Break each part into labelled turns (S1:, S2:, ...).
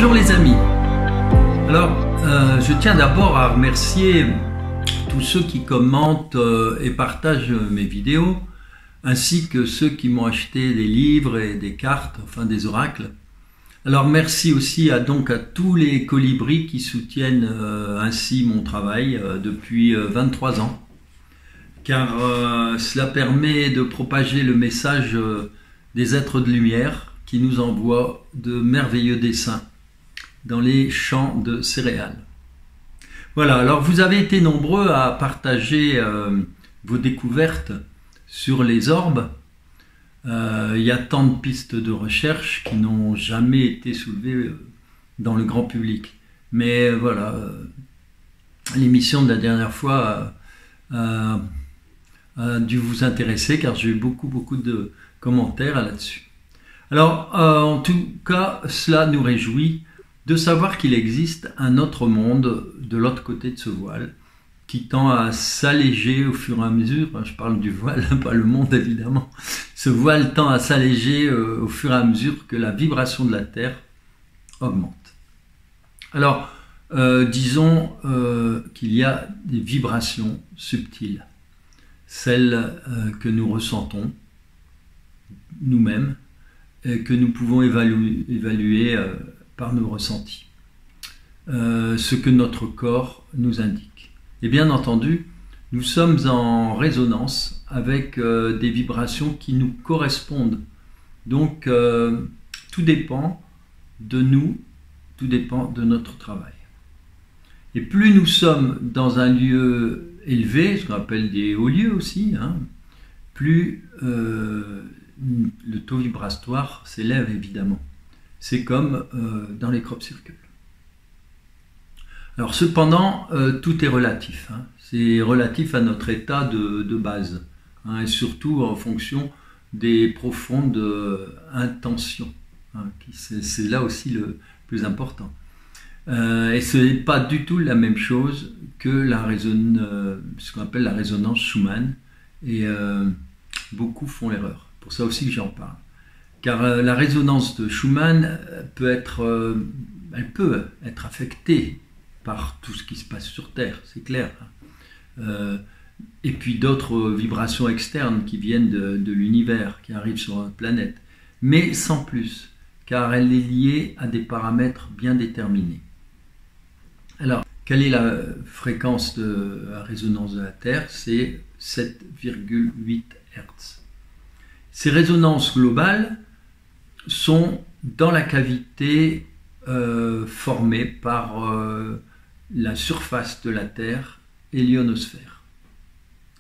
S1: Bonjour les amis. Alors, je tiens d'abord à remercier tous ceux qui commentent et partagent mes vidéos, ainsi que ceux qui m'ont acheté des livres et des cartes, enfin des oracles. Alors merci aussi à tous les colibris qui soutiennent ainsi mon travail depuis 23 ans, car cela permet de propager le message des êtres de lumière qui nous envoient de merveilleux dessins dans les champs de céréales. Voilà, alors vous avez été nombreux à partager vos découvertes sur les orbes. Il y a tant de pistes de recherche qui n'ont jamais été soulevées dans le grand public. Mais voilà, l'émission de la dernière fois a dû vous intéresser car j'ai eu beaucoup de commentaires là-dessus. Alors, en tout cas, cela nous réjouit de savoir qu'il existe un autre monde de l'autre côté de ce voile qui tend à s'alléger au fur et à mesure. Je parle du voile, pas le monde évidemment. Ce voile tend à s'alléger au fur et à mesure que la vibration de la Terre augmente. Alors, disons qu'il y a des vibrations subtiles, celles que nous ressentons nous-mêmes, et que nous pouvons évaluer par nos ressentis, ce que notre corps nous indique. Et bien entendu, nous sommes en résonance avec des vibrations qui nous correspondent. Donc, tout dépend de nous, tout dépend de notre travail. Et plus nous sommes dans un lieu élevé, ce qu'on appelle des hauts lieux aussi, plus le taux vibratoire s'élève évidemment. C'est comme dans les crop circles. Alors cependant, tout est relatif. C'est relatif à notre état de base, et surtout en fonction des profondes intentions. C'est là aussi le plus important. Et ce n'est pas du tout la même chose que ce qu'on appelle la résonance Schumann. Et beaucoup font l'erreur. Pour ça aussi que j'en parle. Car la résonance de Schumann peut être affectée par tout ce qui se passe sur Terre, c'est clair. Et puis d'autres vibrations externes qui viennent de l'univers, qui arrivent sur notre planète. Mais sans plus, car elle est liée à des paramètres bien déterminés. Alors, quelle est la fréquence de la résonance de la Terre? C'est 7,8 Hz. Ces résonances globales sont dans la cavité formée par la surface de la Terre et l'ionosphère.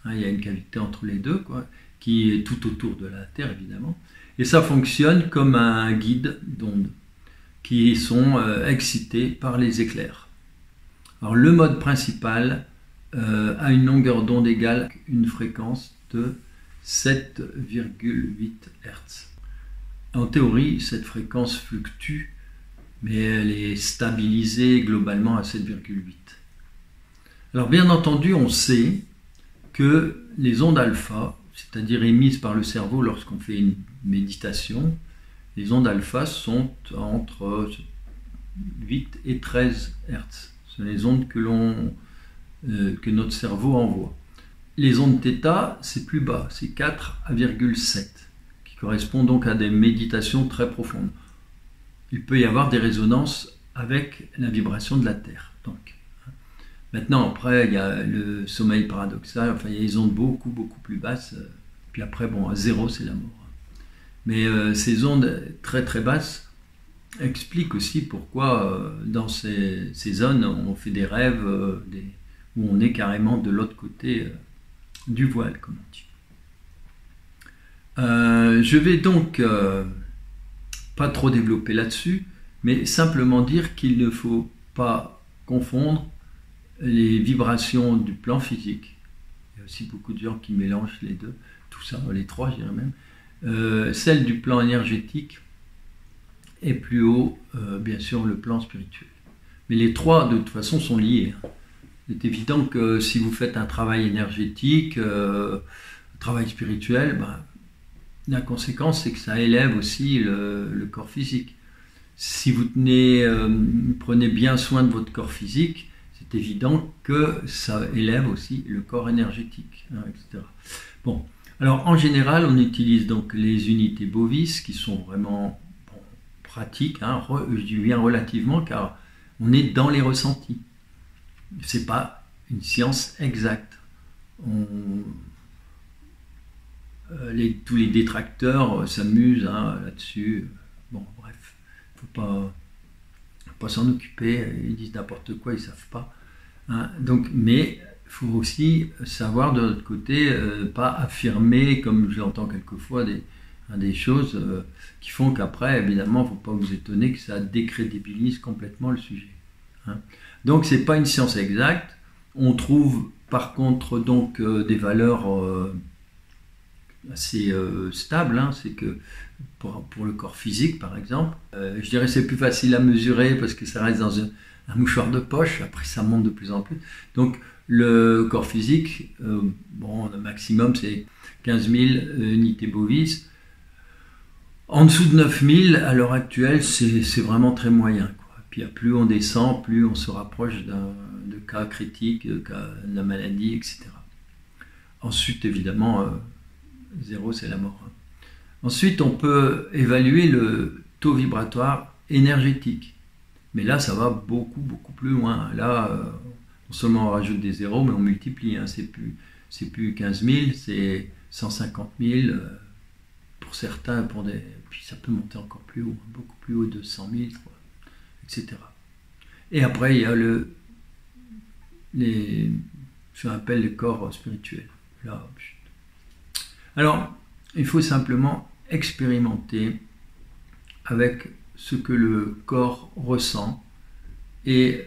S1: Il y a une cavité entre les deux, qui est tout autour de la Terre évidemment. Et ça fonctionne comme un guide d'ondes qui sont excités par les éclairs. Alors le mode principal a une longueur d'onde égale à une fréquence de 7,8 Hz. En théorie, cette fréquence fluctue, mais elle est stabilisée globalement à 7,8. Alors bien entendu, on sait que les ondes alpha, c'est-à-dire émises par le cerveau lorsqu'on fait une méditation, les ondes alpha sont entre 8 et 13 Hz. Ce sont les ondes que notre cerveau envoie. Les ondes θ, c'est plus bas, c'est 4,7, qui correspond donc à des méditations très profondes. Il peut y avoir des résonances avec la vibration de la Terre. Donc, maintenant, après, il y a le sommeil paradoxal, enfin, il y a des ondes beaucoup plus basses, puis après, à zéro, c'est la mort. Mais ces ondes très basses expliquent aussi pourquoi, dans ces zones, on fait des rêves où on est carrément de l'autre côté du voile, comme on dit. Je vais donc pas trop développer là-dessus, mais simplement dire qu'il ne faut pas confondre les vibrations du plan physique. Il y a aussi beaucoup de gens qui mélangent les deux, tout ça, les trois, je dirais même. Celle du plan énergétique et plus haut, bien sûr, le plan spirituel. Mais les trois, de toute façon, sont liés. Il est évident que si vous faites un travail énergétique, un travail spirituel, la conséquence, c'est que ça élève aussi le corps physique. si vous prenez bien soin de votre corps physique, c'est évident que ça élève aussi le corps énergétique, hein, etc. Bon, alors en général, on utilise donc les unités Bovis qui sont vraiment pratiques, hein, je dis bien relativement, car on est dans les ressentis. C'est pas une science exacte. Tous les détracteurs s'amusent hein, là-dessus. Bon, bref, faut pas s'en occuper. Ils disent n'importe quoi, ils savent pas. Hein. Donc, mais il faut aussi savoir de l'autre côté, pas affirmer, comme je l'entends quelquefois, des choses qui font qu'après, évidemment, il ne faut pas vous étonner que ça décrédibilise complètement le sujet. Hein. Donc, ce n'est pas une science exacte. On trouve par contre donc des valeurs assez stables. Hein. C'est que pour le corps physique, par exemple, je dirais que c'est plus facile à mesurer parce que ça reste dans un mouchoir de poche. Après, ça monte de plus en plus. Donc, le corps physique, bon, le maximum, c'est 15 000 unités Bovis. En dessous de 9 000, à l'heure actuelle, c'est vraiment très moyen, quoi. Puis plus on descend, plus on se rapproche de cas critiques, de cas de la maladie, etc. Ensuite, évidemment, 0, c'est la mort. Ensuite, on peut évaluer le taux vibratoire énergétique. Mais là, ça va beaucoup, beaucoup plus loin. Là, non seulement on rajoute des zéros, mais on multiplie. Hein. C'est plus 15 000, c'est 150 000 pour certains. Puis ça peut monter encore plus haut, beaucoup plus haut de 100 000, etc. Et après, il y a ce qu'on appelle les corps spirituels. Là, alors, il faut simplement expérimenter avec ce que le corps ressent et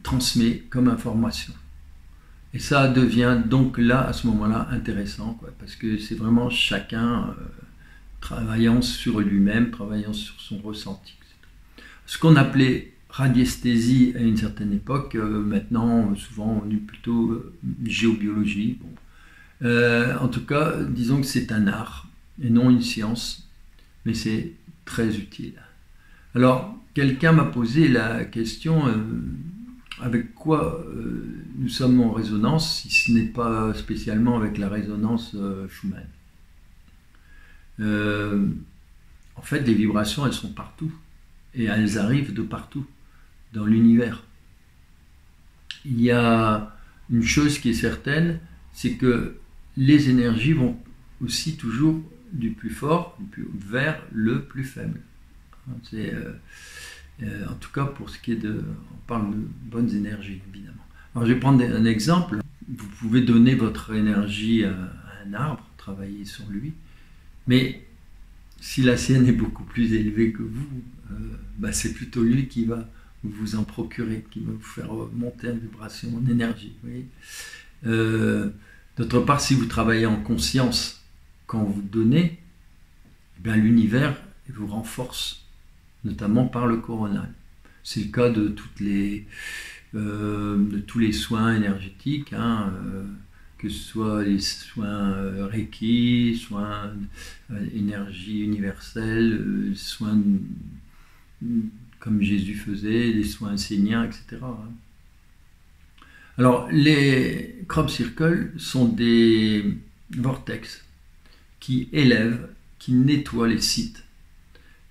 S1: transmet comme information. Et ça devient donc là, à ce moment-là, intéressant, quoi, parce que c'est vraiment chacun travaillant sur lui-même, travaillant sur son ressenti, etc. Ce qu'on appelait radiesthésie à une certaine époque, maintenant, souvent, on dit plutôt géobiologie. Bon. En tout cas, disons que c'est un art et non une science, mais c'est très utile. Alors, quelqu'un m'a posé la question avec quoi nous sommes en résonance, si ce n'est pas spécialement avec la résonance Schumann. En fait, les vibrations, elles sont partout, et elles arrivent de partout, dans l'univers. Il y a une chose qui est certaine, c'est que les énergies vont aussi toujours du plus fort vers le plus faible. C'est, en tout cas pour ce qui est on parle de bonnes énergies évidemment. Alors je vais prendre un exemple. Vous pouvez donner votre énergie à un arbre, travailler sur lui, mais si la sienne est beaucoup plus élevée que vous, c'est plutôt lui qui va vous en procurer, qui va vous faire monter en vibration, en énergie. Vous voyez. D'autre part, si vous travaillez en conscience quand vous donnez, l'univers vous renforce, notamment par le coronal. C'est le cas de tous les soins énergétiques, hein, que ce soit les soins Reiki, soins énergie universelle, soins comme Jésus faisait, les soins esséniens, etc. Alors, les crop circles sont des vortex qui élèvent, qui nettoient les sites,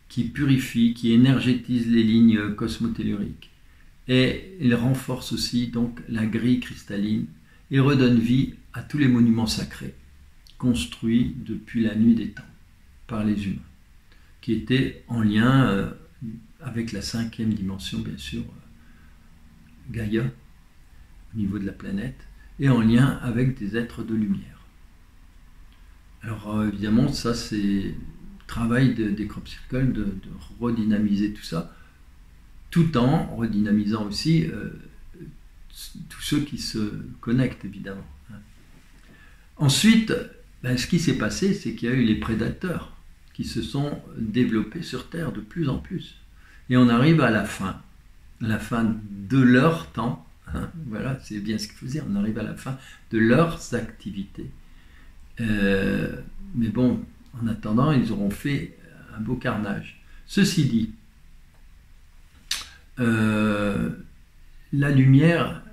S1: qui purifient, qui énergétisent les lignes cosmotelluriques. Et ils renforcent aussi donc la grille cristalline et redonnent vie à tous les monuments sacrés construits depuis la nuit des temps par les humains, qui étaient en lien avec la 5e dimension, bien sûr, Gaïa, au niveau de la planète, et en lien avec des êtres de lumière. Alors évidemment, ça c'est le travail des crop circles de redynamiser tout ça, tout en redynamisant aussi tous ceux qui se connectent, évidemment. Ensuite, ce qui s'est passé, c'est qu'il y a eu les prédateurs qui se sont développés sur Terre de plus en plus. Et on arrive à la fin de leur temps. Hein, voilà, c'est bien ce qu'il faut dire, on arrive à la fin de leurs activités. Mais bon, en attendant, ils auront fait un beau carnage. Ceci dit, la lumière,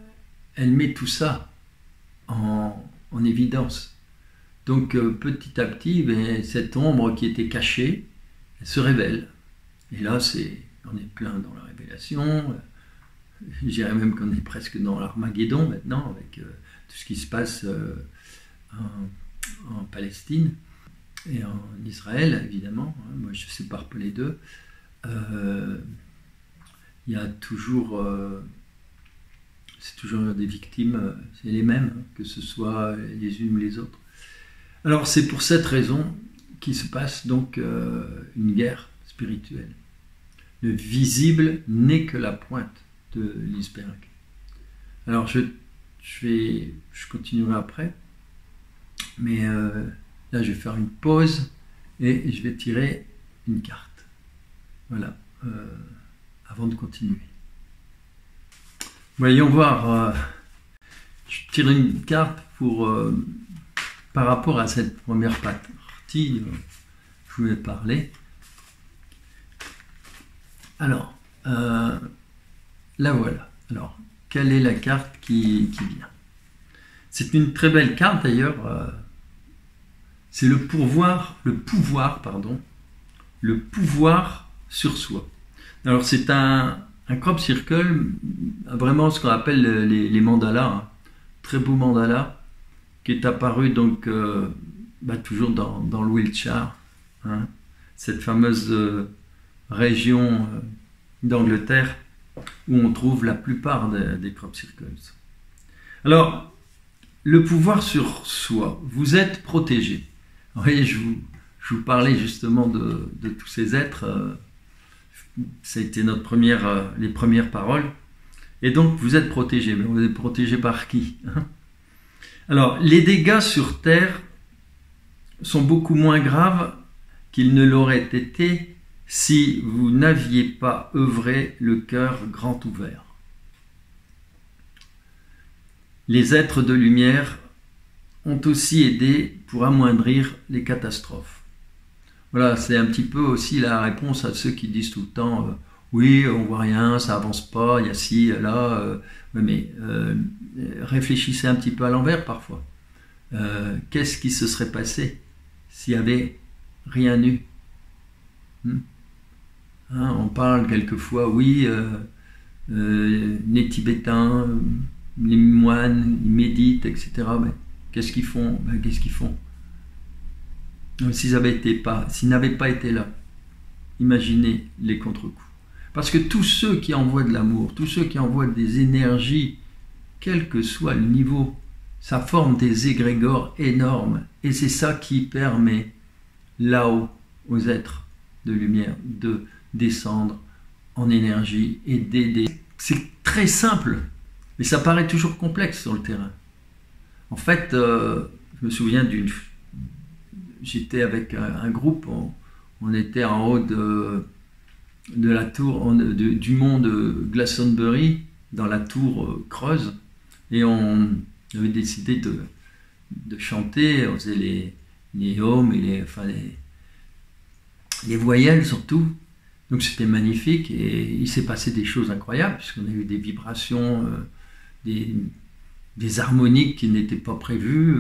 S1: elle met tout ça en évidence. Donc petit à petit, cette ombre qui était cachée, elle se révèle. Et là, on est plein dans la révélation. Je dirais même qu'on est presque dans l'Armageddon maintenant, avec tout ce qui se passe en Palestine et en Israël, évidemment. Moi, je ne sépare pas les deux. Il y a toujours... c'est toujours des victimes, c'est les mêmes, que ce soit les unes ou les autres. Alors c'est pour cette raison qu'il se passe donc une guerre spirituelle. Le visible n'est que la pointe de l'iceberg. Alors je continuerai après, mais là je vais faire une pause et je vais tirer une carte. Voilà, avant de continuer. Voyons voir, je tire une carte par rapport à cette première partie dont je voulais parler. Alors, la voilà. Alors, quelle est la carte qui vient? C'est une très belle carte d'ailleurs. C'est le pouvoir sur soi. Alors, c'est un crop circle, vraiment ce qu'on appelle les mandalas, très beau mandala, qui est apparu donc toujours dans le Wiltshire, cette fameuse région d'Angleterre où on trouve la plupart des crop circles. Alors, le pouvoir sur soi, vous êtes protégé. Vous voyez, je vous parlais justement de tous ces êtres. Ça a été les premières paroles. Et donc, vous êtes protégé. Mais vous êtes protégé par qui? Alors, les dégâts sur Terre sont beaucoup moins graves qu'ils ne l'auraient été si vous n'aviez pas œuvré le cœur grand ouvert. Les êtres de lumière ont aussi aidé pour amoindrir les catastrophes. Voilà, c'est un petit peu aussi la réponse à ceux qui disent tout le temps oui, on voit rien, ça avance pas, il y a ci, là. Mais réfléchissez un petit peu à l'envers parfois. Qu'est-ce qui se serait passé s'il n'y avait rien eu? On parle quelquefois, oui, les Tibétains, les moines, ils méditent, etc. Mais qu'est-ce qu'ils font? Qu'est-ce qu'ils font? S'ils n'avaient pas été là, imaginez les contre-coups. Parce que tous ceux qui envoient de l'amour, tous ceux qui envoient des énergies, quel que soit le niveau, ça forme des égrégores énormes. Et c'est ça qui permet là-haut aux êtres de lumière de descendre en énergie et d'aider. C'est très simple, mais ça paraît toujours complexe sur le terrain. En fait, je me souviens j'étais avec un groupe, on était en haut de la tour, du mont de Glastonbury, dans la tour creuse, et on avait décidé de chanter, on faisait les ohms et les voyelles surtout. Donc c'était magnifique et il s'est passé des choses incroyables puisqu'on a eu des vibrations, des harmoniques qui n'étaient pas prévues.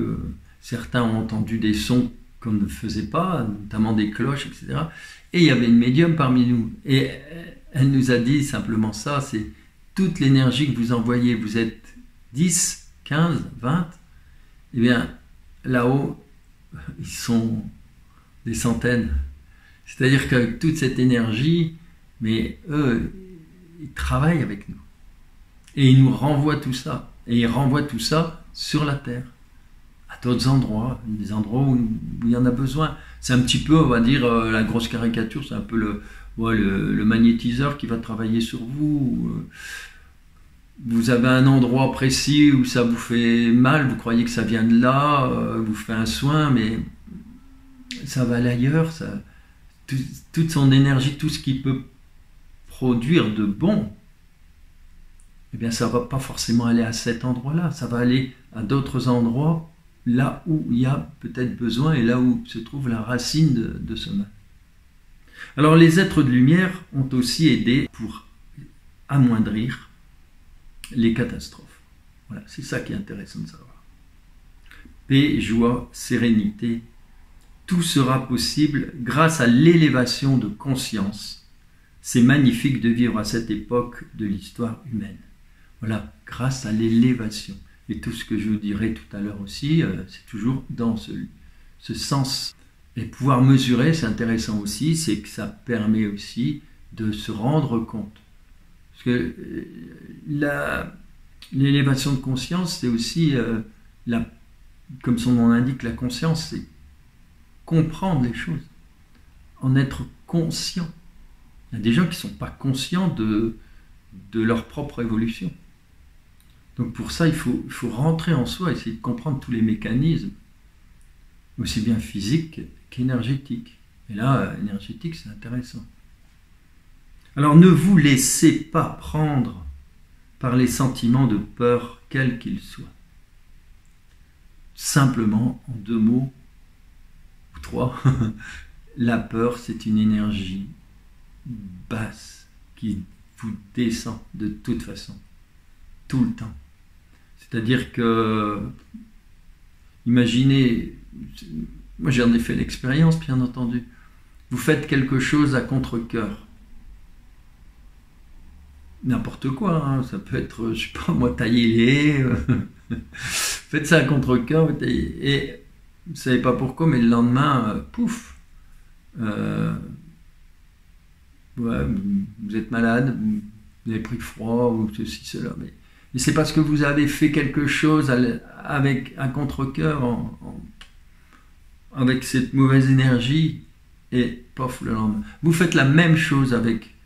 S1: Certains ont entendu des sons qu'on ne faisait pas, notamment des cloches, etc. Et il y avait une médium parmi nous. Et elle nous a dit simplement ça, c'est toute l'énergie que vous envoyez, vous êtes 10, 15, 20, eh bien là-haut, ils sont des centaines. C'est-à-dire qu'avec toute cette énergie, mais eux, ils travaillent avec nous. Et ils nous renvoient tout ça. Et ils renvoient tout ça sur la Terre. À d'autres endroits, des endroits où il y en a besoin. C'est un petit peu, on va dire, la grosse caricature, c'est un peu le magnétiseur qui va travailler sur vous. Vous avez un endroit précis où ça vous fait mal, vous croyez que ça vient de là, vous faites un soin, mais ça va aller ailleurs. Toute son énergie, tout ce qu'il peut produire de bon, eh bien ça ne va pas forcément aller à cet endroit-là, ça va aller à d'autres endroits, là où il y a peut-être besoin et là où se trouve la racine de ce mal. Alors les êtres de lumière ont aussi aidé pour amoindrir les catastrophes. Voilà, c'est ça qui est intéressant de savoir. Paix, joie, sérénité, tout sera possible grâce à l'élévation de conscience. C'est magnifique de vivre à cette époque de l'histoire humaine. Voilà, grâce à l'élévation. Et tout ce que je vous dirai tout à l'heure aussi, c'est toujours dans ce sens. Et pouvoir mesurer, c'est intéressant aussi, c'est que ça permet aussi de se rendre compte. Parce que l'élévation de conscience, c'est aussi, comme son nom l'indique, la conscience, c'est comprendre les choses, en être conscient. Il y a des gens qui ne sont pas conscients de leur propre évolution. Donc pour ça, il faut rentrer en soi, essayer de comprendre tous les mécanismes, aussi bien physiques qu'énergétiques. Et là, énergétique, c'est intéressant. Alors ne vous laissez pas prendre par les sentiments de peur, quels qu'ils soient. Simplement, en 2 mots, ou 3, la peur, c'est une énergie basse qui vous descend de toute façon, tout le temps. C'est-à-dire que, imaginez, moi j'en ai fait l'expérience bien entendu, vous faites quelque chose à contre-cœur, n'importe quoi, hein, ça peut être, je sais pas moi, tailler les haies, faites ça à contre-cœur, et vous ne savez pas pourquoi, mais le lendemain, pouf, ouais, vous êtes malade, vous avez pris froid, ou ceci, cela, mais c'est parce que vous avez fait quelque chose avec un contre-cœur, avec cette mauvaise énergie, et pof, le lendemain. Vous faites la même chose avec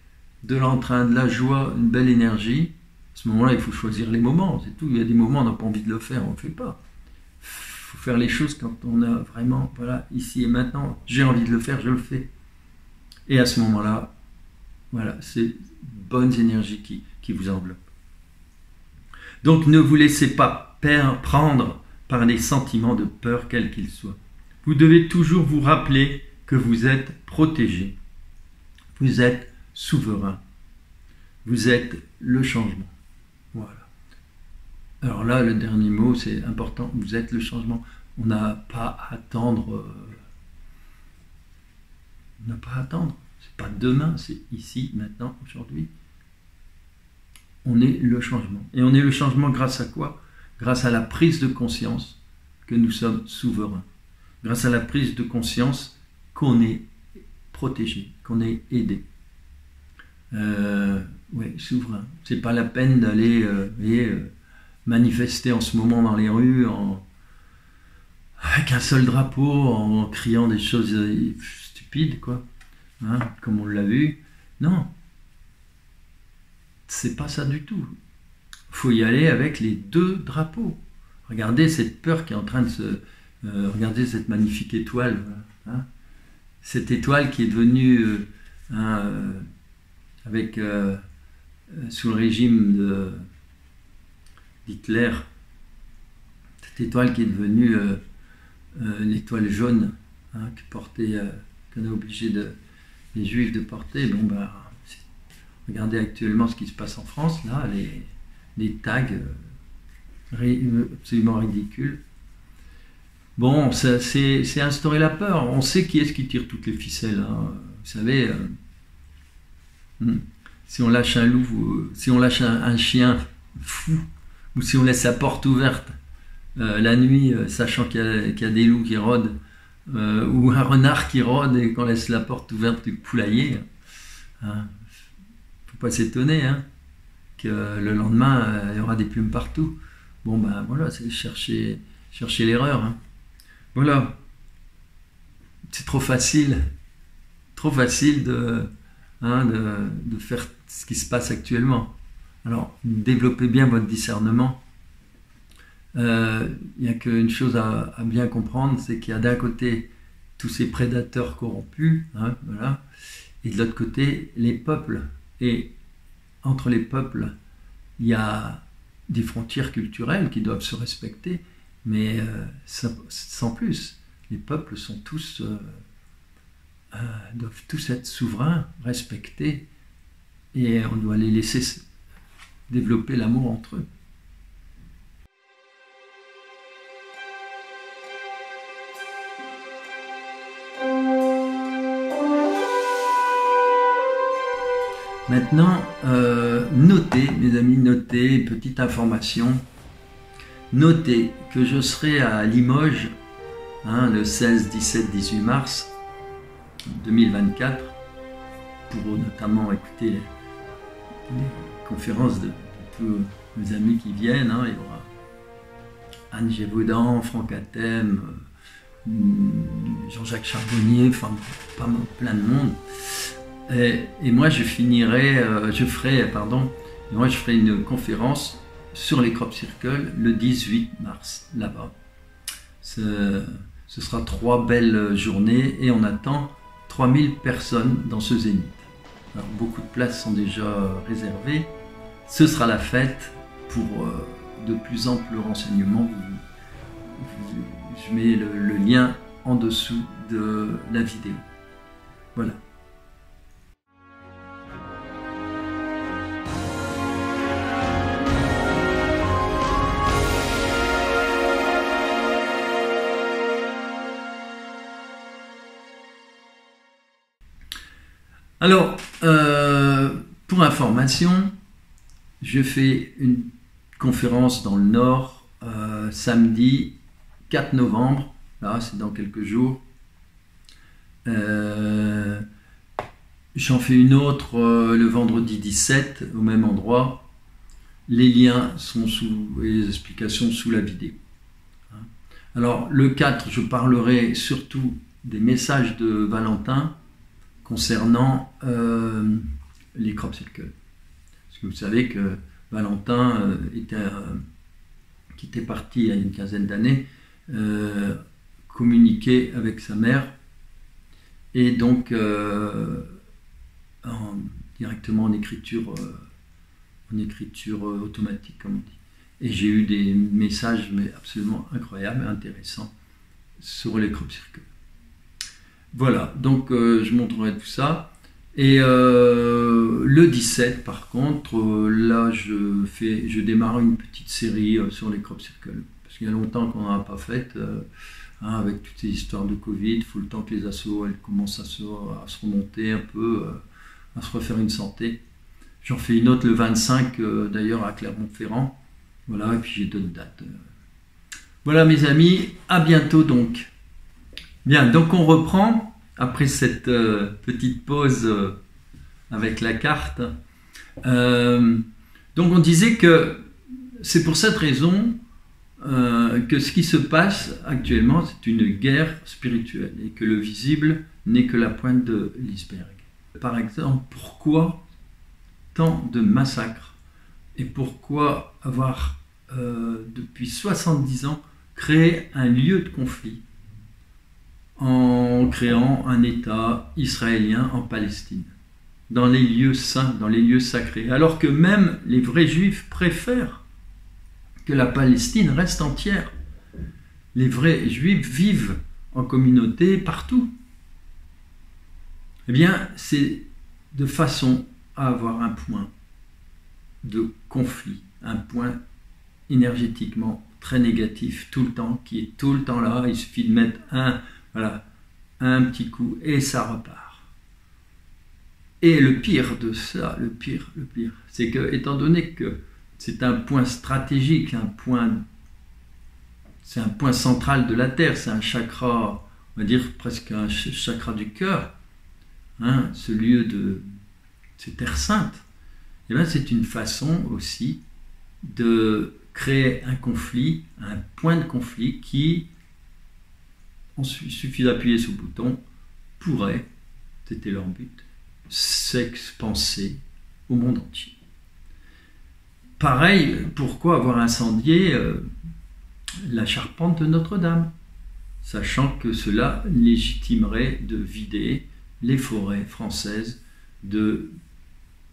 S1: de l'entrain, de la joie, une belle énergie. À ce moment-là, il faut choisir les moments, c'est tout. Il y a des moments où on n'a pas envie de le faire, on ne le fait pas. Il faut faire les choses quand on a vraiment, voilà, ici et maintenant, j'ai envie de le faire, je le fais. Et à ce moment-là, voilà, c'est bonnes énergies qui vous enveloppent. Donc ne vous laissez pas prendre par les sentiments de peur, quels qu'ils soient. Vous devez toujours vous rappeler que vous êtes protégé. Vous êtes souverain. Vous êtes le changement. Voilà. Alors là, le dernier mot, c'est important. Vous êtes le changement. On n'a pas à attendre. On n'a pas à attendre. C'est pas demain, c'est ici, maintenant, aujourd'hui. On est le changement. Et on est le changement grâce à quoi? Grâce à la prise de conscience que nous sommes souverains. Grâce à la prise de conscience qu'on est protégé, qu'on est aidé. Oui, souverain. C'est pas la peine d'aller manifester en ce moment dans les rues avec un seul drapeau, en criant des choses stupides, quoi. Hein, comme on l'a vu. Non. C'est pas ça du tout. Il faut y aller avec les 2 drapeaux. Regardez cette peur qui est en train de se... regardez cette magnifique étoile. Hein, cette étoile qui est devenue... avec sous le régime d'Hitler, cette étoile qui est devenue l'étoile jaune, hein, qu'on a obligé les Juifs de porter. Bon, regardez actuellement ce qui se passe en France, là, les tags absolument ridicules. Bon, c'est instaurer la peur. On sait qui est-ce qui tire toutes les ficelles. Hein. Vous savez, si on lâche un loup, si on lâche un chien fou, ou si on laisse la porte ouverte la nuit, sachant qu'il y a des loups qui rôdent, ou un renard qui rôde et qu'on laisse la porte ouverte du poulailler, hein, faut pas s'étonner, hein, que le lendemain il y aura des plumes partout. Bon voilà, c'est chercher l'erreur. Hein. Voilà, c'est trop facile de faire ce qui se passe actuellement. Alors, développez bien votre discernement. Il n'y a qu'une chose à bien comprendre, c'est qu'il y a d'un côté tous ces prédateurs corrompus, hein, voilà, et de l'autre côté les peuples. Et entre les peuples, il y a des frontières culturelles qui doivent se respecter, mais sans plus. Les peuples sont tous... doivent tous être souverains, respectés, et on doit les laisser développer l'amour entre eux. Maintenant, notez, mes amis, notez, petite information, notez que je serai à Limoges le 16, 17, 18 mars 2024 pour notamment écouter les conférences de tous mes amis qui viennent. Il y aura Anne Gévaudan, Franck Athème, Jean-Jacques Charbonnier, enfin plein de monde. Et moi je ferai une conférence sur les crop circles le 18 mars là-bas. Ce sera 3 belles journées et on attend 3000 personnes dans ce zénith. Alors, beaucoup de places sont déjà réservées. Ce sera la fête. Pour de plus amples renseignements, je mets le lien en dessous de la vidéo. Voilà. Alors, pour information, je fais une conférence dans le Nord samedi 4 novembre, là c'est dans quelques jours. J'en fais une autre le vendredi 17 au même endroit. Les liens sont et les explications sous la vidéo. Alors le 4, je parlerai surtout des messages de Valentin concernant les crop circles. Parce que vous savez que Valentin qui était parti il y a une quinzaine d'années, communiquait avec sa mère et donc directement en écriture automatique, comme on dit. Et j'ai eu des messages mais absolument incroyables, intéressants sur les crop circles. Voilà, donc je montrerai tout ça. Et le 17, par contre, là je démarre une petite série sur les crop circles. Parce qu'il y a longtemps qu'on n'en a pas fait, avec toutes ces histoires de Covid. Il faut le temps que les assos elles commencent à se remonter un peu, à se refaire une santé. J'en fais une autre le 25, d'ailleurs à Clermont-Ferrand. Voilà, et puis j'ai d'autres dates. Voilà mes amis, à bientôt donc. Bien, donc on reprend après cette petite pause avec la carte. Donc on disait que c'est pour cette raison que ce qui se passe actuellement, c'est une guerre spirituelle et que le visible n'est que la pointe de l'iceberg. Par exemple, pourquoi tant de massacres et pourquoi avoir depuis 70 ans créé un lieu de conflit en créant un État israélien en Palestine, dans les lieux saints, dans les lieux sacrés, alors que même les vrais juifs préfèrent que la Palestine reste entière. Les vrais juifs vivent en communauté partout. Eh bien, c'est de façon à avoir un point de conflit, un point énergétiquement très négatif tout le temps, qui est tout le temps là. Il suffit de mettre un petit coup et ça repart. Et le pire de ça, le pire, c'est que, étant donné que c'est un point stratégique, c'est un point central de la Terre, c'est un chakra, on va dire presque un chakra du cœur, ce lieu de ces terres saintes, et bien c'est une façon aussi de créer un conflit, un point de conflit qui, il suffit d'appuyer sur le bouton, pourrait, c'était leur but, s'expanser au monde entier. Pareil, pourquoi avoir incendié la charpente de Notre-Dame, sachant que cela légitimerait de vider les forêts françaises de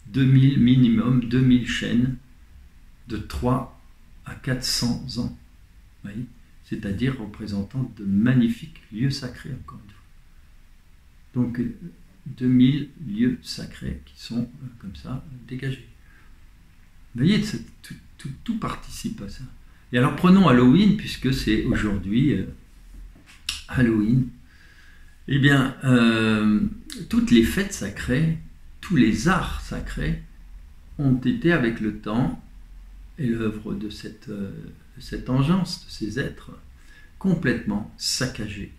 S1: 2000 minimum, 2000 chênes de 3 à 400 ans, c'est-à-dire représentant de magnifiques lieux sacrés, encore une fois. Donc 2000 lieux sacrés qui sont comme ça dégagés. Vous voyez, tout participe à ça. Et alors prenons Halloween, puisque c'est aujourd'hui Halloween. Eh bien, toutes les fêtes sacrées, tous les arts sacrés ont été avec le temps et l'œuvre de cette engeance, de ces êtres, complètement saccagés,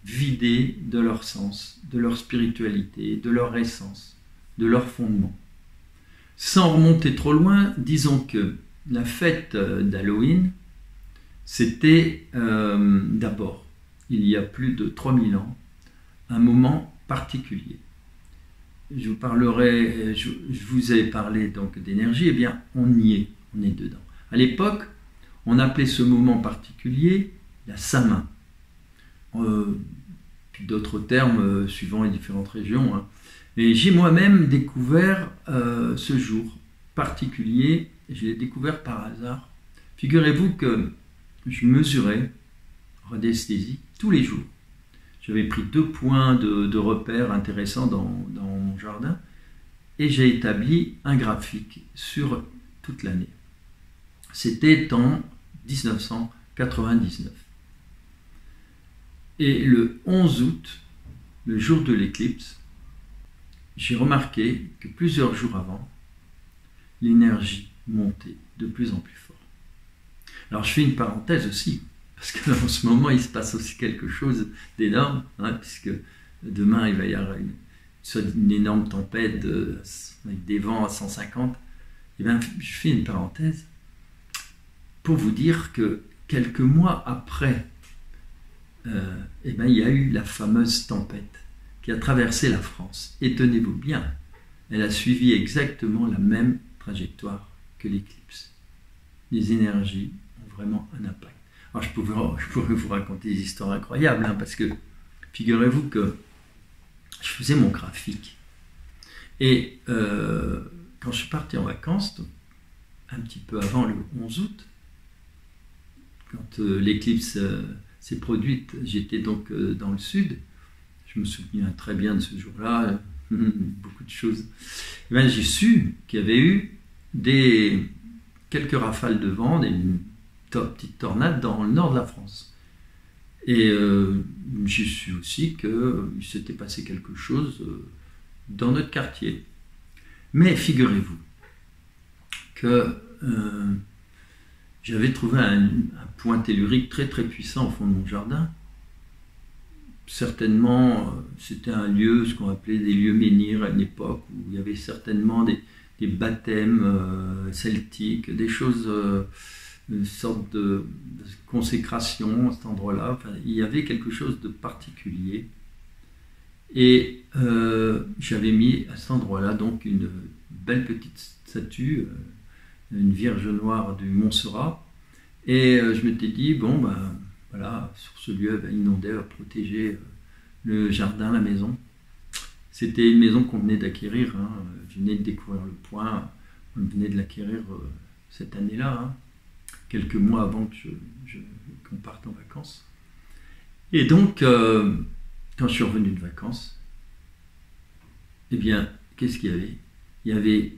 S1: vidés de leur sens, de leur spiritualité, de leur essence, de leur fondement. Sans remonter trop loin, disons que la fête d'Halloween, c'était d'abord, il y a plus de 3000 ans, un moment particulier. Je vous ai parlé donc d'énergie, eh bien on y est, on est dedans. À l'époque, on appelait ce moment particulier la Samin. Puis d'autres termes suivant les différentes régions. Hein. Et j'ai moi-même découvert ce jour particulier, je l'ai découvert par hasard. Figurez-vous que je mesurais en radiesthésie tous les jours. J'avais pris 2 points de repères intéressants dans mon jardin et j'ai établi un graphique sur toute l'année. C'était en 1999. Et le 11 août, le jour de l'éclipse, j'ai remarqué que plusieurs jours avant, l'énergie montait de plus en plus fort. Alors je fais une parenthèse aussi, parce qu'en ce moment il se passe aussi quelque chose d'énorme, hein, puisque demain il va y avoir une énorme tempête avec des vents à 150. Et bien, je fais une parenthèse pour vous dire que quelques mois après, eh ben, il y a eu la fameuse tempête qui a traversé la France. Et tenez-vous bien, elle a suivi exactement la même trajectoire que l'éclipse. Les énergies ont vraiment un impact. Alors je pourrais vous raconter des histoires incroyables, hein, parce que figurez-vous que je faisais mon graphique. Et quand je suis parti en vacances, un petit peu avant le 11 août, quand l'éclipse s'est produite, j'étais donc dans le sud. Je me souviens très bien de ce jour-là, beaucoup de choses. J'ai su qu'il y avait eu quelques rafales de vent, des petites tornades dans le nord de la France. Et j'ai su aussi qu'il s'était passé quelque chose dans notre quartier. Mais figurez-vous que j'avais trouvé un point tellurique très très puissant au fond de mon jardin. Certainement, c'était un lieu, ce qu'on appelait des lieux menhirs à une époque, où il y avait certainement des baptêmes celtiques, des choses, une sorte de consécration à cet endroit-là. Enfin, il y avait quelque chose de particulier. Et j'avais mis à cet endroit-là donc une belle petite statue, une Vierge Noire du Montserrat. Et je m'étais dit, bon, ben voilà, sur ce lieu inondé, à protéger le jardin, la maison. C'était une maison qu'on venait d'acquérir, hein. Je venais de découvrir le point, on venait de l'acquérir cette année-là, hein, quelques mois avant qu'on parte en vacances. Et donc, quand je suis revenu de vacances, eh bien, qu'est-ce qu'il y avait? Il y avait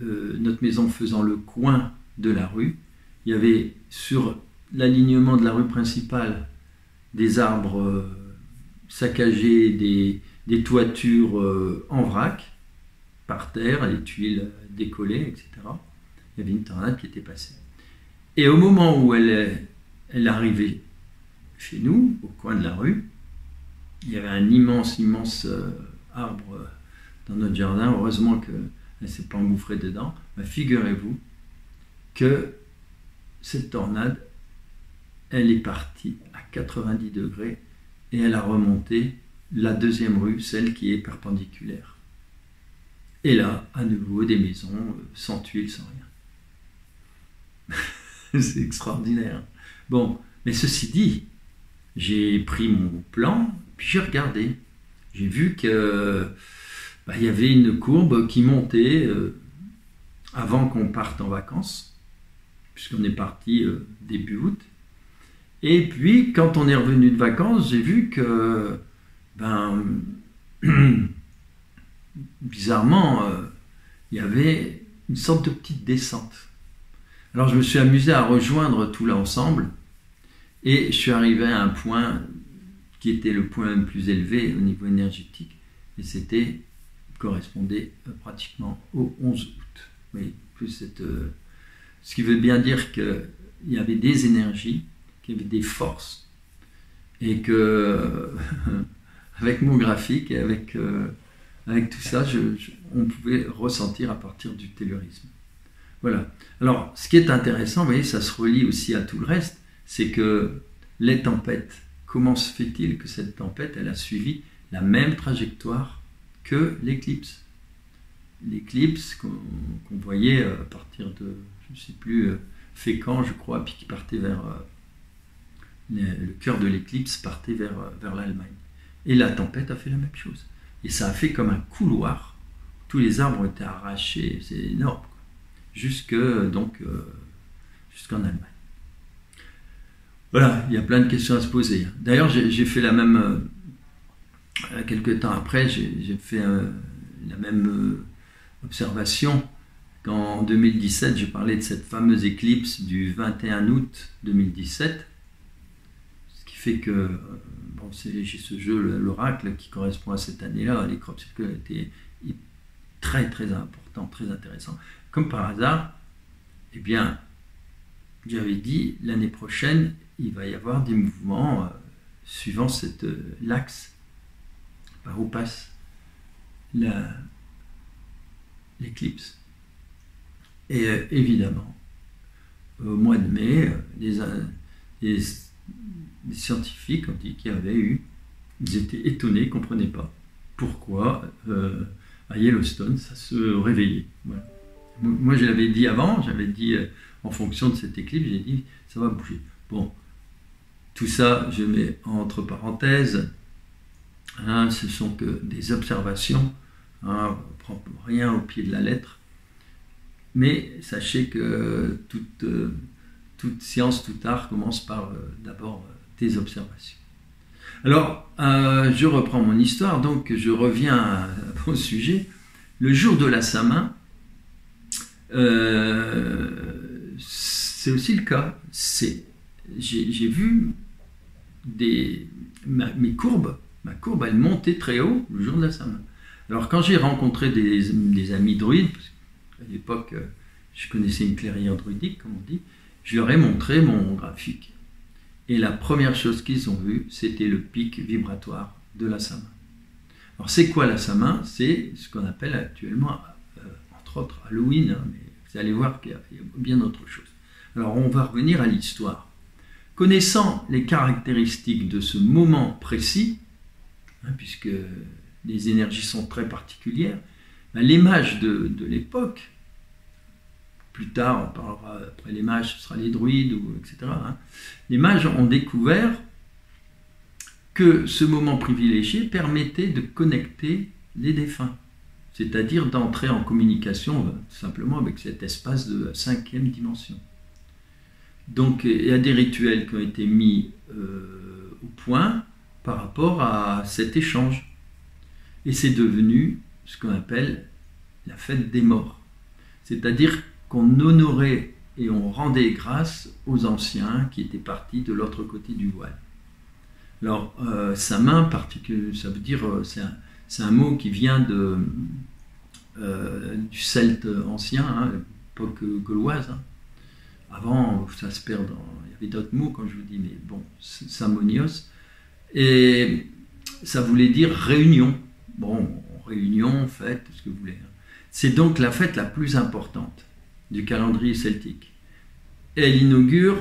S1: notre maison faisant le coin de la rue, il y avait sur l'alignement de la rue principale des arbres saccagés, des toitures en vrac, par terre, les tuiles décollées, etc. Il y avait une tornade qui était passée. Et au moment où elle arrivait chez nous, au coin de la rue, il y avait un immense arbre dans notre jardin. Heureusement qu'elle ne s'est pas engouffrée dedans. Mais figurez-vous que cette tornade, elle est partie à 90 degrés et elle a remonté la deuxième rue, celle qui est perpendiculaire. Et là, à nouveau, des maisons sans tuiles, sans rien. C'est extraordinaire. Bon, mais ceci dit, j'ai pris mon plan, puis j'ai regardé. J'ai vu que il y avait une courbe qui montait avant qu'on parte en vacances, puisqu'on est parti début août. Et puis, quand on est revenu de vacances, j'ai vu que, bizarrement, il y avait une sorte de petite descente. Alors je me suis amusé à rejoindre tout l'ensemble et je suis arrivé à un point qui était le point le plus élevé au niveau énergétique, et c'était correspondait pratiquement au 11 août. Oui, ce qui veut bien dire qu'il y avait des énergies, qu'il y avait des forces, et que avec mon graphique et avec tout ça, on pouvait ressentir à partir du tellurisme. Voilà. Alors, ce qui est intéressant, vous voyez, ça se relie aussi à tout le reste, c'est que les tempêtes, comment se fait-il que cette tempête, elle a suivi la même trajectoire que l'éclipse? L'éclipse qu'on voyait à partir de, je ne sais plus, Fécamp, je crois, puis qui partait vers... le cœur de l'éclipse partait vers l'Allemagne. Et la tempête a fait la même chose. Et ça a fait comme un couloir. Tous les arbres ont été arrachés, c'est énorme. Jusqu'en Allemagne. Voilà, il y a plein de questions à se poser. D'ailleurs, j'ai fait la même... quelques temps après, j'ai fait la même observation qu'en 2017, j'ai parlé de cette fameuse éclipse du 21 août 2017, ce qui fait que bon, j'ai ce jeu, l'oracle, qui correspond à cette année-là, les crop circles étaient très très important, très intéressant. Comme par hasard, eh bien, j'avais dit l'année prochaine, il va y avoir des mouvements suivant l'axe par où passe l'éclipse. Et évidemment, au mois de mai, les scientifiques ont dit qu'il y avait eu, ils étaient étonnés, ils ne comprenaient pas pourquoi à Yellowstone ça se réveillait. Voilà. Moi je l'avais dit avant, j'avais dit en fonction de cette éclipse, j'ai dit ça va bouger. Bon, tout ça je mets entre parenthèses, hein, ce sont que des observations, hein, on ne prend rien au pied de la lettre, mais sachez que toute science, tout art commence par d'abord des observations. Alors, je reprends mon histoire, donc je reviens au sujet. Le jour de la Samin, c'est aussi le cas. J'ai vu ma courbe, elle montait très haut le jour de la Samin. Alors quand j'ai rencontré des amis druides, parce qu'à l'époque je connaissais une clairière druidique, comme on dit, je leur ai montré mon graphique. Et la première chose qu'ils ont vue, c'était le pic vibratoire de la Samin. Alors c'est quoi la Samin? C'est ce qu'on appelle actuellement, entre autres, Halloween, hein, mais vous allez voir qu'il y a bien autre chose. Alors on va revenir à l'histoire. Connaissant les caractéristiques de ce moment précis, hein, puisque les énergies sont très particulières, ben, les mages de l'époque, plus tard, on parlera, après les mages, ce sera les druides, etc. Hein. Les mages ont découvert que ce moment privilégié permettait de connecter les défunts, c'est-à-dire d'entrer en communication tout simplement avec cet espace de 5e dimension. Donc il y a des rituels qui ont été mis au point par rapport à cet échange. Et c'est devenu ce qu'on appelle la fête des morts. C'est-à-dire qu'on honorait et on rendait grâce aux anciens qui étaient partis de l'autre côté du voile. Alors, Samin, ça veut dire, c'est un mot qui vient du celte ancien, hein, l'époque gauloise. Hein. Avant, ça se perd il y avait d'autres mots, quand je vous dis, mais bon, Samonios. Et ça voulait dire réunion. Bon, réunion, fête, ce que vous voulez. C'est donc la fête la plus importante du calendrier celtique. Et elle inaugure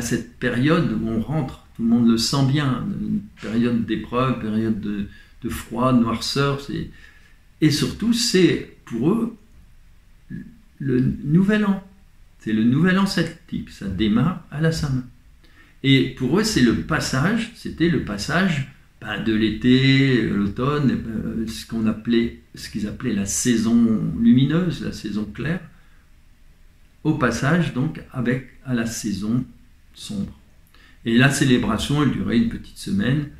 S1: cette période où on rentre, tout le monde le sent bien, une période d'épreuve, période de froid, de noirceur. Et surtout, c'est pour eux le nouvel an. C'est le nouvel an celtique, ça démarre à la Samin. Et pour eux, c'était le passage de l'été, l'automne, ce qu'ils appelaient la saison lumineuse, la saison claire, au passage donc à la saison sombre. Et la célébration, elle durait une petite semaine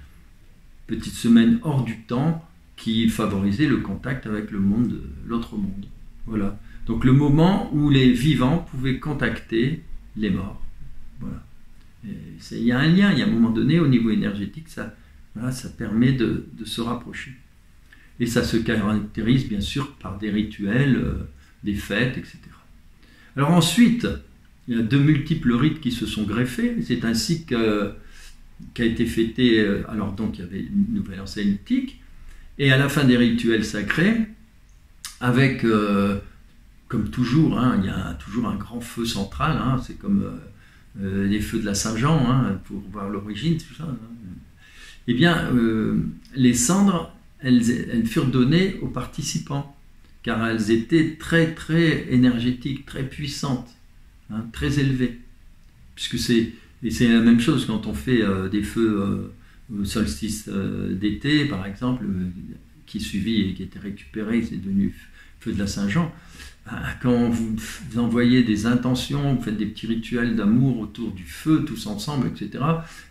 S1: hors du temps, qui favorisait le contact avec le monde, l'autre monde. Voilà. Donc le moment où les vivants pouvaient contacter les morts. Voilà. Il y a un lien, il y a un moment donné, au niveau énergétique, ça permet de se rapprocher. Et ça se caractérise bien sûr par des rituels, des fêtes, etc. Alors ensuite, il y a de multiples rites qui se sont greffés. C'est ainsi qu'a été fêté, alors donc il y avait une nouvelle an celtique, et à la fin des rituels sacrés, avec, comme toujours, hein, il y a toujours un grand feu central, hein, c'est comme les feux de la Saint-Jean, hein, pour voir l'origine, tout ça. Hein. Eh bien, les cendres, elles furent données aux participants, car elles étaient très très énergétiques, très puissantes, hein, très élevées. Puisque c'est la même chose quand on fait des feux au solstice d'été, par exemple, qui suivit et qui était récupéré, c'est devenu feu de la Saint-Jean. Quand vous envoyez des intentions, vous faites des petits rituels d'amour autour du feu, tous ensemble, etc.,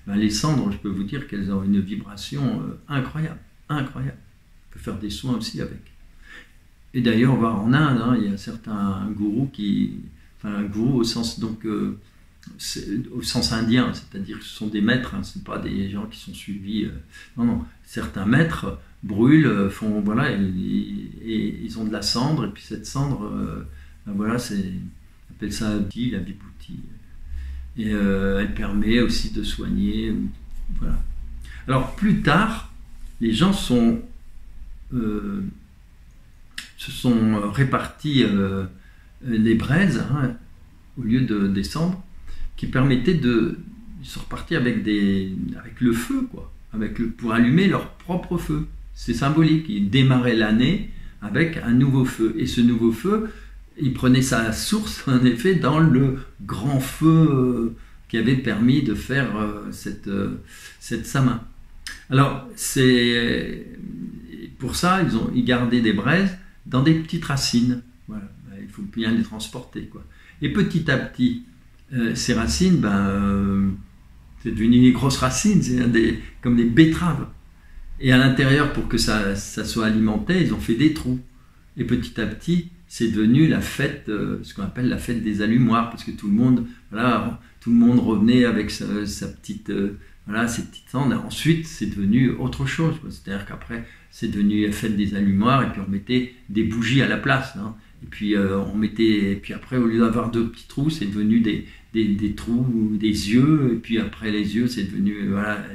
S1: ben les cendres, je peux vous dire qu'elles ont une vibration incroyable, incroyable. On peut faire des soins aussi avec. Et d'ailleurs, on va en Inde, hein, il y a certains gourous un gourou au sens, donc, au sens indien, c'est-à-dire que ce sont des maîtres, hein, ce ne sont pas des gens qui sont suivis. Non, certains maîtres brûlent, font, voilà, et ils ont de la cendre, et puis cette cendre, ben voilà, on appelle ça la vibhuti. Et elle permet aussi de soigner. Voilà. Alors plus tard, les gens se sont répartis les braises, hein, au lieu des cendres, qui permettaient de se repartir avec le feu, quoi, pour allumer leur propre feu. C'est symbolique, ils démarraient l'année avec un nouveau feu. Et ce nouveau feu, il prenait sa source, en effet, dans le grand feu qui avait permis de faire cette sama. Alors, pour ça, ils gardaient des braises dans des petites racines. Voilà. Il faut bien les transporter, quoi. Et petit à petit, ces racines, c'est devenu des grosses racines, c'est comme des betteraves. Et à l'intérieur, pour que ça soit alimenté, ils ont fait des trous. Et petit à petit, c'est devenu la fête, ce qu'on appelle la fête des allumoirs, parce que tout le monde revenait avec sa petite, ses petites cendres. Ensuite, c'est devenu autre chose. C'est-à-dire qu'après, c'est devenu la fête des allumoirs, et puis on mettait des bougies à la place. Hein. Et puis et puis après, au lieu d'avoir deux petits trous, c'est devenu des trous, des yeux, et puis après les yeux, c'est devenu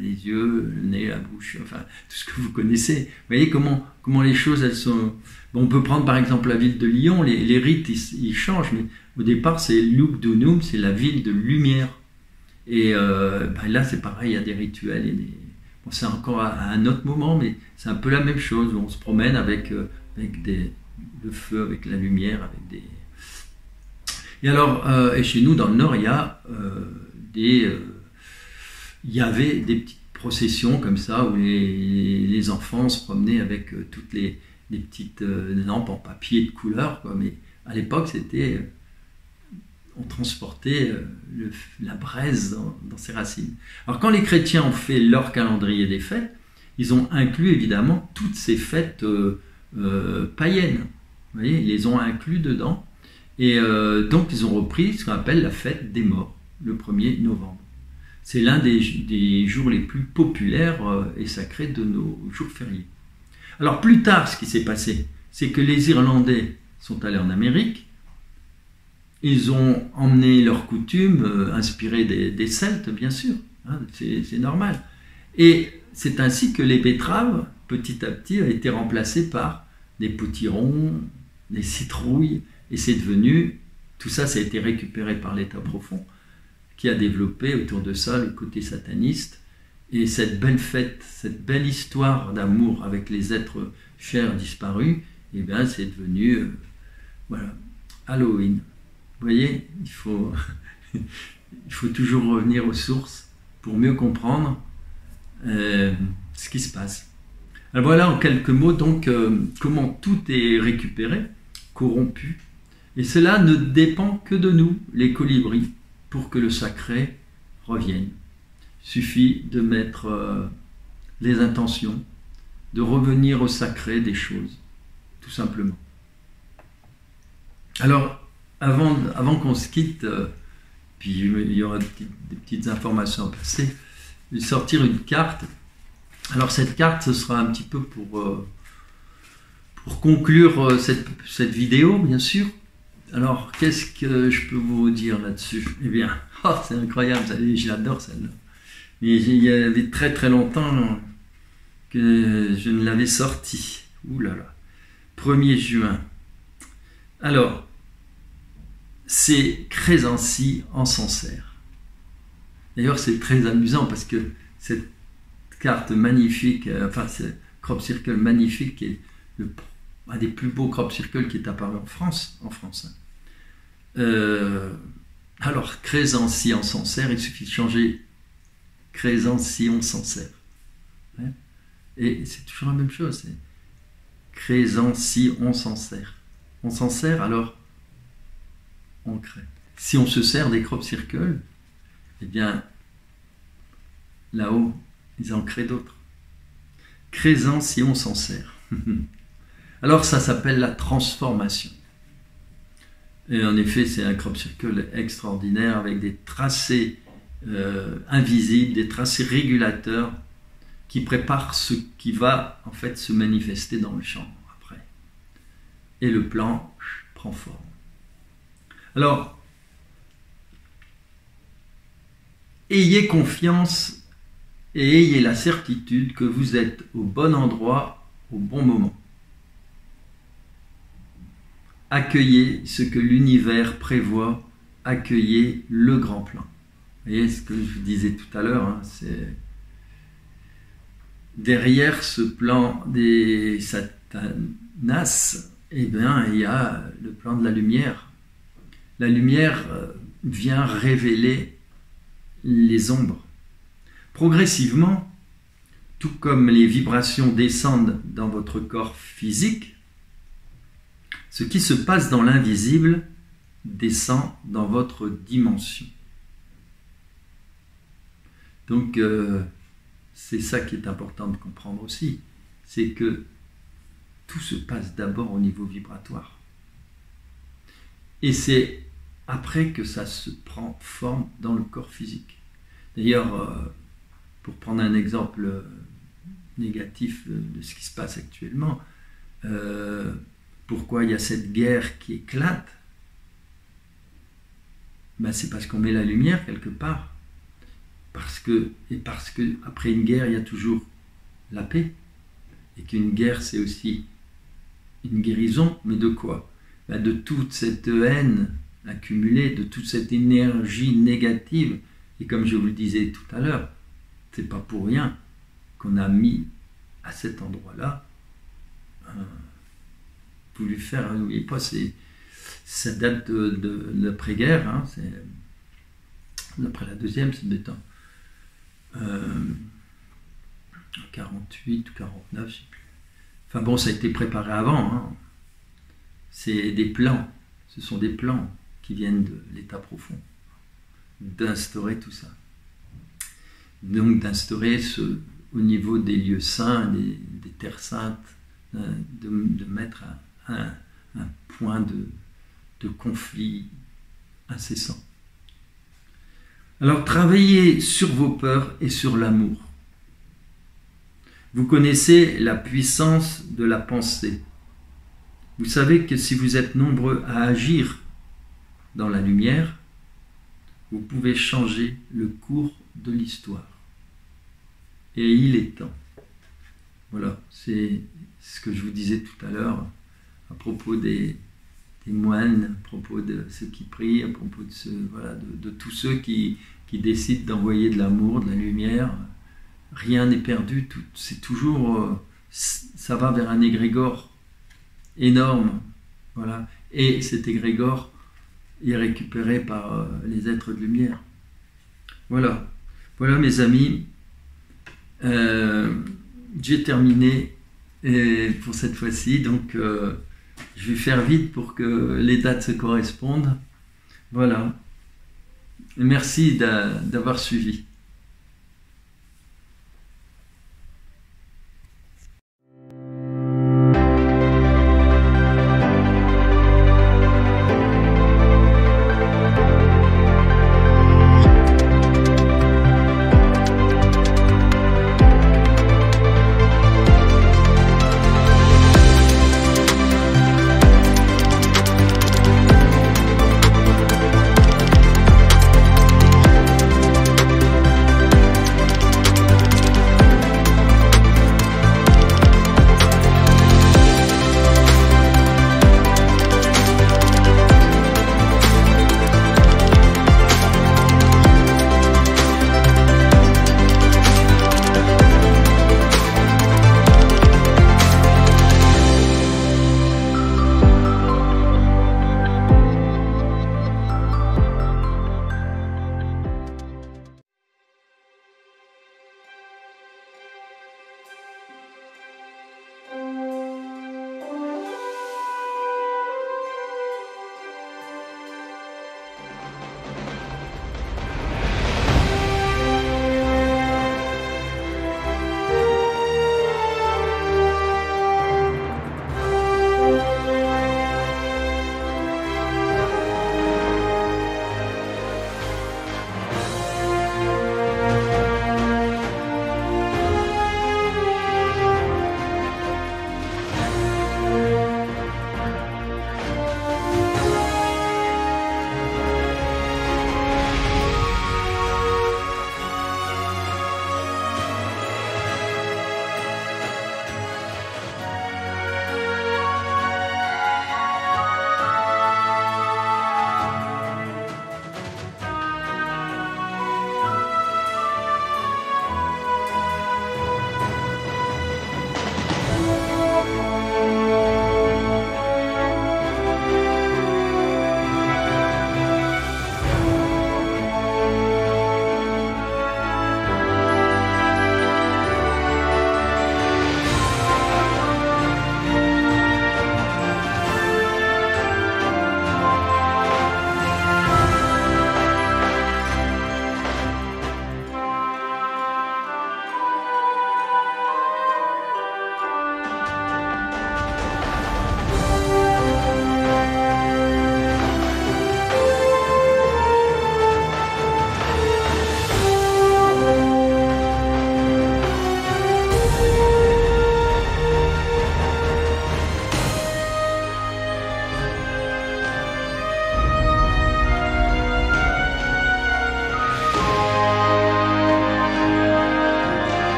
S1: les yeux, le nez, la bouche, enfin tout ce que vous connaissez. Vous voyez comment les choses, elles sont. Bon, on peut prendre par exemple la ville de Lyon, les rites ils changent, mais au départ c'est Lugdunum, c'est la ville de lumière. Et là c'est pareil, il y a des rituels, bon, c'est encore à un autre moment, mais c'est un peu la même chose, où on se promène avec le feu, avec la lumière, avec des. Et alors, et chez nous, dans le Nord, il y avait des petites processions comme ça, où les enfants se promenaient avec toutes les petites lampes en papier de couleur, quoi. Mais à l'époque, on transportait la braise dans ses racines. Alors, quand les chrétiens ont fait leur calendrier des fêtes, ils ont inclus évidemment toutes ces fêtes païennes. Vous voyez, ils les ont inclus dedans. Et donc, ils ont repris ce qu'on appelle la fête des morts, le 1er novembre. C'est l'un des jours les plus populaires et sacrés de nos jours fériés. Alors, plus tard, ce qui s'est passé, c'est que les Irlandais sont allés en Amérique. Ils ont emmené leurs coutumes, inspirées des Celtes, bien sûr. Hein, c'est normal. Et c'est ainsi que les betteraves, petit à petit, ont été remplacées par des potirons, des citrouilles. Et c'est devenu, tout ça, ça a été récupéré par l'État profond, qui a développé autour de ça le côté sataniste. Et cette belle fête, cette belle histoire d'amour avec les êtres chers disparus, eh bien, c'est devenu, Halloween. Vous voyez, il faut toujours revenir aux sources pour mieux comprendre ce qui se passe. Alors voilà, en quelques mots, donc, comment tout est récupéré, corrompu. Et cela ne dépend que de nous, les colibris, pour que le sacré revienne. Il suffit de mettre les intentions, de revenir au sacré des choses, tout simplement. Alors, avant qu'on se quitte, puis il y aura des petites informations à passer, je vais sortir une carte. Alors cette carte, ce sera un petit peu pour conclure cette vidéo, bien sûr. Alors, qu'est-ce que je peux vous dire là-dessus? Eh bien, c'est incroyable, j'adore celle-là. Mais il y avait très très longtemps que je ne l'avais sortie. Ouh là là. 1er juin. Alors, c'est Crésency en Sancerre. D'ailleurs, c'est très amusant parce que cette carte magnifique, enfin, c'est crop circle magnifique, qui est un des plus beaux crop circles qui est apparu en France. Alors, Crésency en Sancerre, il suffit de changer Crésency en Sancerre. Hein? Et c'est toujours la même chose. C'est Crésency en Sancerre. On s'en sert, alors on crée. Si on se sert des crop circles, eh bien, là-haut, ils en créent d'autres. Crésency on s'en sert. Alors ça s'appelle la transformation. Et en effet, c'est un crop circle extraordinaire avec des tracés invisibles, des tracés régulateurs qui préparent ce qui va en fait se manifester dans le champ après. Et le plan prend forme. Alors, ayez confiance et ayez la certitude que vous êtes au bon endroit au bon moment. Accueillez ce que l'univers prévoit, accueillez le grand plan. Vous voyez ce que je vous disais tout à l'heure, hein, c'est derrière ce plan des Satanas, eh bien, il y a le plan de la lumière. La lumière vient révéler les ombres. Progressivement, tout comme les vibrations descendent dans votre corps physique, ce qui se passe dans l'invisible descend dans votre dimension. Donc, c'est ça qui est important de comprendre aussi, c'est que tout se passe d'abord au niveau vibratoire. Et c'est après que ça se prend forme dans le corps physique. D'ailleurs, pour prendre un exemple négatif de ce qui se passe actuellement, pourquoi il y a cette guerre qui éclate? Ben, c'est parce qu'on met la lumière quelque part. Parce que après une guerre, il y a toujours la paix. Et qu'une guerre, c'est aussi une guérison. Mais de quoi? Ben, de toute cette haine accumulée, de toute cette énergie négative. Et comme je vous le disais tout à l'heure, c'est pas pour rien qu'on a mis à cet endroit-là voulu faire, n'oubliez pas, ça date de l'après-guerre, hein, c'est après la deuxième, c'est béton. 48 ou 49, je sais plus. Enfin bon, ça a été préparé avant. Hein. C'est des plans, ce sont des plans qui viennent de l'état profond, d'instaurer tout ça. Donc d'instaurer au niveau des lieux saints, des terres saintes, de mettre un point de conflit incessant. Alors travaillez sur vos peurs et sur l'amour. Vous connaissez la puissance de la pensée. Vous savez que si vous êtes nombreux à agir dans la lumière, vous pouvez changer le cours de l'histoire. Et il est temps. Voilà, c'est ce que je vous disais tout à l'heure à propos des moines, à propos de ceux qui prient, à propos de tous ceux qui décident d'envoyer de l'amour, de la lumière. Rien n'est perdu, c'est toujours, ça va vers un égrégore énorme, voilà. Et cet égrégore est récupéré par les êtres de lumière. Voilà, voilà mes amis, j'ai terminé pour cette fois-ci, donc je vais faire vite pour que les dates se correspondent. Voilà. Merci d'avoir suivi.